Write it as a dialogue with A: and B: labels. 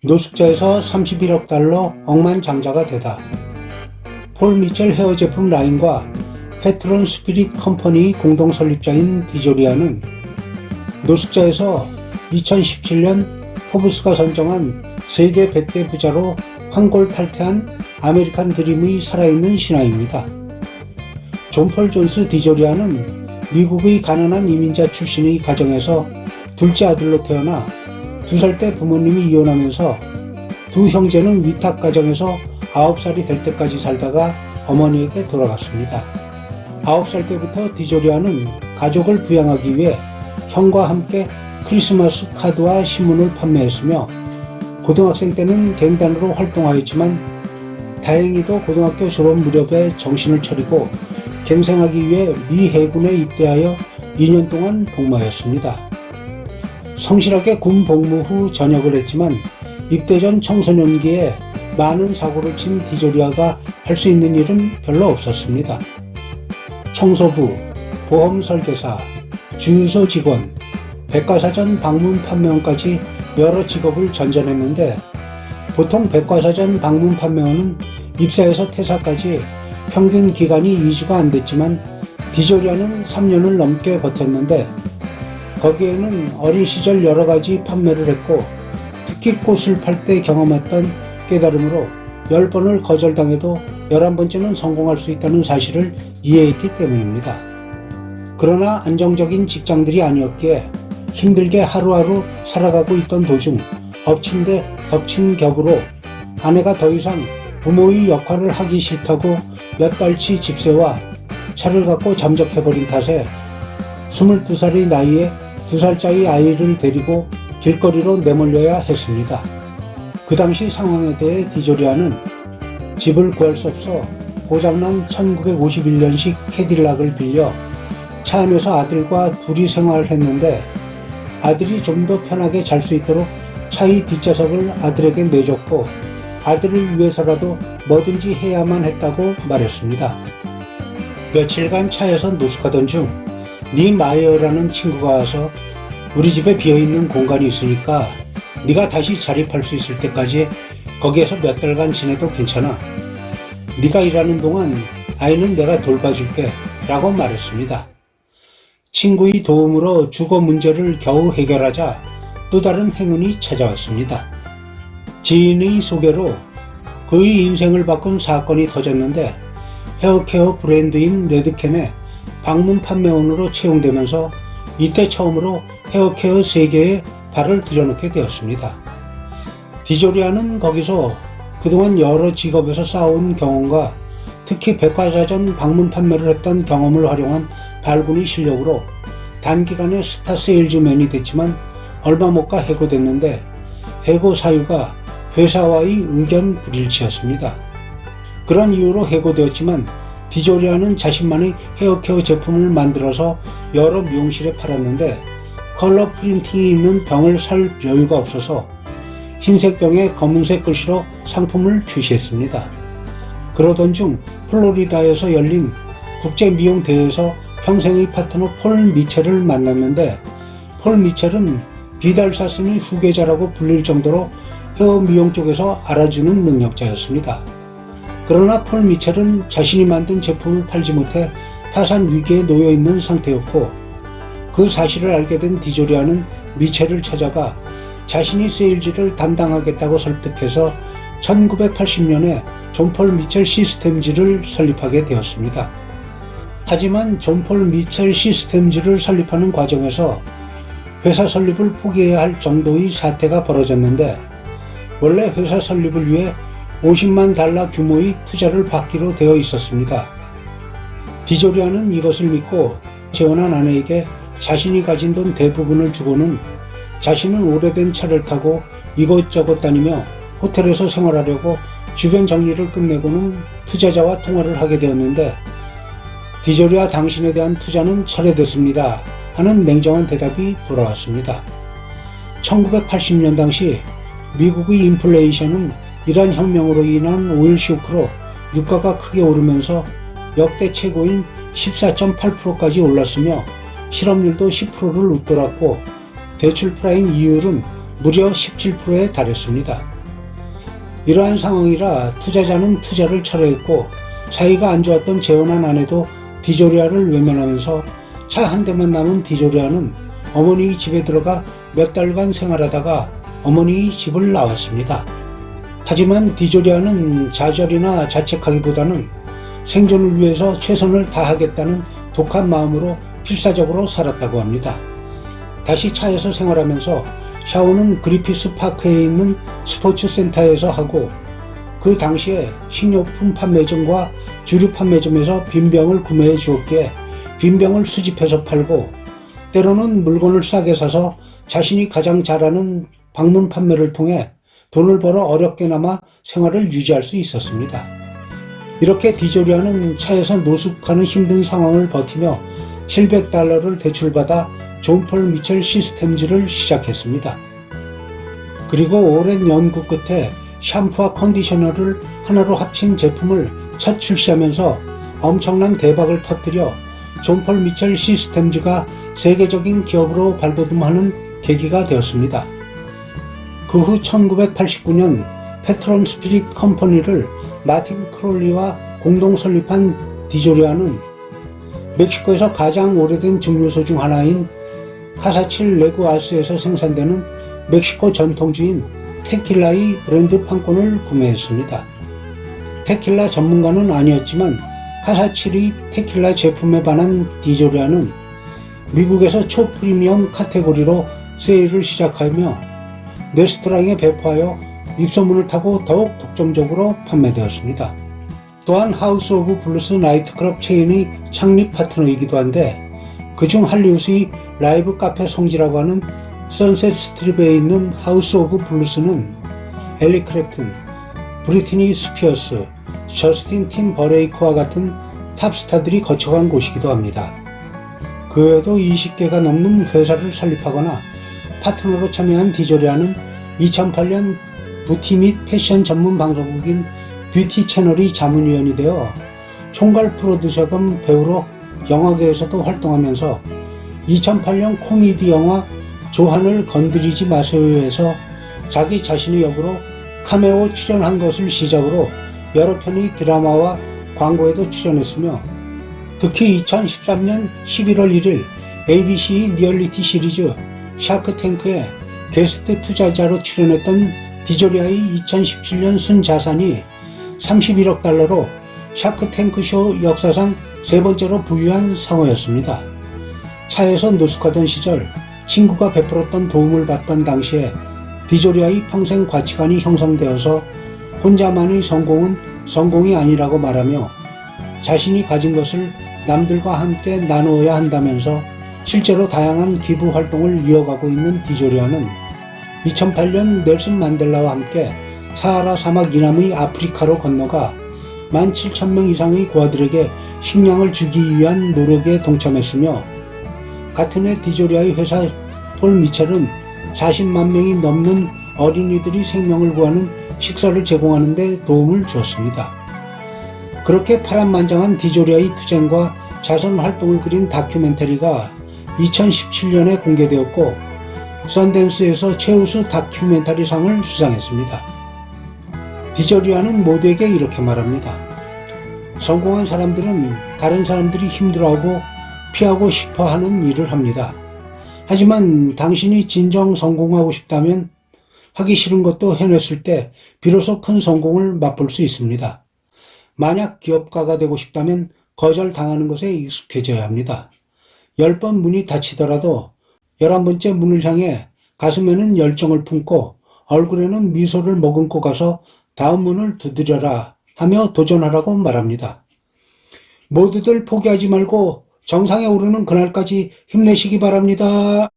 A: 노숙자에서 31억 달러 억만장자가 되다. 폴 미첼 헤어 제품 라인과 페트론 스피릿 컴퍼니 공동 설립자인 디조리아는 노숙자에서 2017년 포브스가 선정한 세계 100대 부자로 황골탈퇴한 아메리칸 드림의 살아있는 신화입니다. 존 폴 존스 디조리아는 미국의 가난한 이민자 출신의 가정에서 둘째 아들로 태어나 2살 때 부모님이 이혼하면서 두 형제는 위탁 가정에서 9살이 될 때까지 살다가 어머니에게 돌아갔습니다. 9살 때부터 디조리아는 가족을 부양하기 위해 형과 함께 크리스마스 카드와 신문을 판매했으며 고등학생 때는 갱단으로 활동하였지만 다행히도 고등학교 졸업 무렵에 정신을 차리고 갱생하기 위해 미 해군에 입대하여 2년 동안 복무하였습니다. 성실하게 군 복무 후 전역을 했지만 입대 전 청소년기에 많은 사고를 친 디조리아가 할 수 있는 일은 별로 없었습니다. 청소부, 보험 설계사, 주유소 직원, 백과사전 방문 판매원까지 여러 직업을 전전했는데 보통 백과사전 방문 판매원은 입사해서 퇴사까지 평균 기간이 2주가 안 됐지만 디조리아는 3년을 넘게 버텼는데 거기에는 어린 시절 여러 가지 판매를 했고 특히 꽃을 팔 때 경험했던 깨달음으로 10번을 거절당해도 11번째는 성공할 수 있다는 사실을 이해했기 때문입니다. 그러나 안정적인 직장들이 아니었기에 힘들게 하루하루 살아가고 있던 도중 엎친 데 덮친 격으로 아내가 더 이상 부모의 역할을 하기 싫다고 몇 달치 집세와 차를 갖고 잠적해버린 탓에 22살의 나이에 2살짜리 아이를 데리고 길거리로 내몰려야 했습니다. 그 당시 상황에 대해 디조리아는 집을 구할 수 없어 고장난 1951년식 캐딜락을 빌려 차 안에서 아들과 둘이 생활을 했는데 아들이 좀 더 편하게 잘 수 있도록 차의 뒷좌석을 아들에게 내줬고 아들을 위해서라도 뭐든지 해야만 했다고 말했습니다. 며칠간 차에서 노숙하던 중 마이어라는 친구가 와서 우리 집에 비어있는 공간이 있으니까 네가 다시 자립할 수 있을 때까지 거기에서 몇 달간 지내도 괜찮아. 네가 일하는 동안 아이는 내가 돌봐줄게 라고 말했습니다. 친구의 도움으로 주거 문제를 겨우 해결하자 또 다른 행운이 찾아왔습니다. 지인의 소개로 그의 인생을 바꾼 사건이 터졌는데 헤어케어 브랜드인 레드캔에 방문 판매원으로 채용되면서 이때 처음으로 헤어케어 세계에 발을 들여놓게 되었습니다. 디조리아는 거기서 그동안 여러 직업에서 쌓아온 경험과 특히 백화사전 방문 판매를 했던 경험을 활용한 발군의 실력으로 단기간에 스타 세일즈맨이 됐지만 얼마 못 가 해고됐는데 해고 사유가 회사와의 의견 불일치였습니다. 그런 이유로 해고되었지만 디조리아는 자신만의 헤어케어 제품을 만들어서 여러 미용실에 팔았는데 컬러 프린팅이 있는 병을 살 여유가 없어서 흰색 병에 검은색 글씨로 상품을 표시했습니다. 그러던 중 플로리다에서 열린 국제 미용 대회에서 평생의 파트너 폴 미첼을 만났는데 폴 미첼은 비달사슨의 후계자라고 불릴 정도로 헤어 미용 쪽에서 알아주는 능력자였습니다. 그러나 폴 미첼은 자신이 만든 제품을 팔지 못해 파산 위기에 놓여 있는 상태였고 그 사실을 알게 된 디조리아는 미첼을 찾아가 자신이 세일즈를 담당하겠다고 설득해서 1980년에 존 폴 미첼 시스템즈를 설립하게 되었습니다. 하지만 존 폴 미첼 시스템즈를 설립하는 과정에서 회사 설립을 포기해야 할 정도의 사태가 벌어졌는데 원래 회사 설립을 위해 $50만 규모의 투자를 받기로 되어 있었습니다. 디조리아는 이것을 믿고 재혼한 아내에게 자신이 가진 돈 대부분을 주고는 자신은 오래된 차를 타고 이곳저곳 다니며 호텔에서 생활하려고 주변 정리를 끝내고는 투자자와 통화를 하게 되었는데 디조리아 당신에 대한 투자는 철회됐습니다 하는 냉정한 대답이 돌아왔습니다. 1980년 당시 미국의 인플레이션은 이란 혁명으로 인한 오일 쇼크로 유가가 크게 오르면서 역대 최고인 14.8%까지 올랐으며 실업률도 10%를 웃돌았고 대출 프라임 이율은 무려 17%에 달했습니다. 이러한 상황이라 투자자는 투자를 철회했고 사이가 안 좋았던 재혼한 아내도 디조리아를 외면하면서 차 한 대만 남은 디조리아는 어머니 집에 들어가 몇 달간 생활하다가 어머니 집을 나왔습니다. 하지만 디조리아는 좌절이나 자책하기보다는 생존을 위해서 최선을 다하겠다는 독한 마음으로 필사적으로 살았다고 합니다. 다시 차에서 생활하면서 샤워는 그리피스 파크에 있는 스포츠 센터에서 하고 그 당시에 식료품 판매점과 주류 판매점에서 빈병을 구매해 주었기에 빈병을 수집해서 팔고 때로는 물건을 싸게 사서 자신이 가장 잘하는 방문 판매를 통해 돈을 벌어 어렵게나마 생활을 유지할 수 있었습니다. 이렇게 디조리아는 차에서 노숙하는 힘든 상황을 버티며 $700를 대출받아 존 폴 미첼 시스템즈를 시작했습니다. 그리고 오랜 연구 끝에 샴푸와 컨디셔너를 하나로 합친 제품을 첫 출시하면서 엄청난 대박을 터뜨려 존 폴 미첼 시스템즈가 세계적인 기업으로 발돋움하는 계기가 되었습니다. 그 후 1989년 페트론 스피릿 컴퍼니를 마틴 크롤리와 공동 설립한 디조리아는 멕시코에서 가장 오래된 증류소 중 하나인 카사칠 레구아스에서 생산되는 멕시코 전통주인 테킬라의 브랜드 판권을 구매했습니다. 테킬라 전문가는 아니었지만 카사칠의 테킬라 제품에 반한 디조리아는 미국에서 초프리미엄 카테고리로 세일을 시작하며 레스토랑에 배포하여 입소문을 타고 더욱 독점적으로 판매되었습니다. 또한 하우스 오브 블루스 나이트클럽 체인의 창립 파트너이기도 한데 그중 할리우드의 라이브 카페 성지라고 하는 선셋 스트립에 있는 하우스 오브 블루스는 엘리 클랩튼, 브리트니 스피어스, 저스틴 팀 버레이크와 같은 탑스타들이 거쳐간 곳이기도 합니다. 그 외에도 20개가 넘는 회사를 설립하거나 파트너로 참여한 디조리아는 2008년 뷰티 및 패션 전문 방송국인 뷰티 채널의 자문위원이 되어 총괄 프로듀서 겸 배우로 영화계에서도 활동하면서 2008년 코미디 영화 조한을 건드리지 마세요에서 자기 자신의 역으로 카메오 출연한 것을 시작으로 여러 편의 드라마와 광고에도 출연했으며 특히 2013년 11월 1일 ABC 리얼리티 시리즈 샤크탱크에 게스트 투자자로 출연했던 디조리아의 2017년 순자산이 $31억 샤크탱크쇼 역사상 세 번째로 부유한 상호였습니다. 차에서 노숙하던 시절 친구가 베풀었던 도움을 받던 당시에 디조리아의 평생 가치관이 형성되어서 혼자만의 성공은 성공이 아니라고 말하며 자신이 가진 것을 남들과 함께 나누어야 한다면서 실제로 다양한 기부 활동을 이어가고 있는 디조리아는 2008년 넬슨 만델라와 함께 사하라 사막 이남의 아프리카로 건너가 17,000명 이상의 고아들에게 식량을 주기 위한 노력에 동참했으며 같은 해 디조리아의 회사 폴 미첼은 40만 명이 넘는 어린이들이 생명을 구하는 식사를 제공하는 데 도움을 주었습니다. 그렇게 파란만장한 디조리아의 투쟁과 자선 활동을 그린 다큐멘터리가 2017년에 공개되었고 썬댄스에서 최우수 다큐멘터리상을 수상했습니다. 디조리아는 모두에게 이렇게 말합니다. 성공한 사람들은 다른 사람들이 힘들어하고 피하고 싶어하는 일을 합니다. 하지만 당신이 진정 성공하고 싶다면 하기 싫은 것도 해냈을 때 비로소 큰 성공을 맛볼 수 있습니다. 만약 기업가가 되고 싶다면 거절당하는 것에 익숙해져야 합니다. 10번 문이 닫히더라도 11번째 문을 향해 가슴에는 열정을 품고 얼굴에는 미소를 머금고 가서 다음 문을 두드려라 하며 도전하라고 말합니다. 모두들 포기하지 말고 정상에 오르는 그날까지 힘내시기 바랍니다.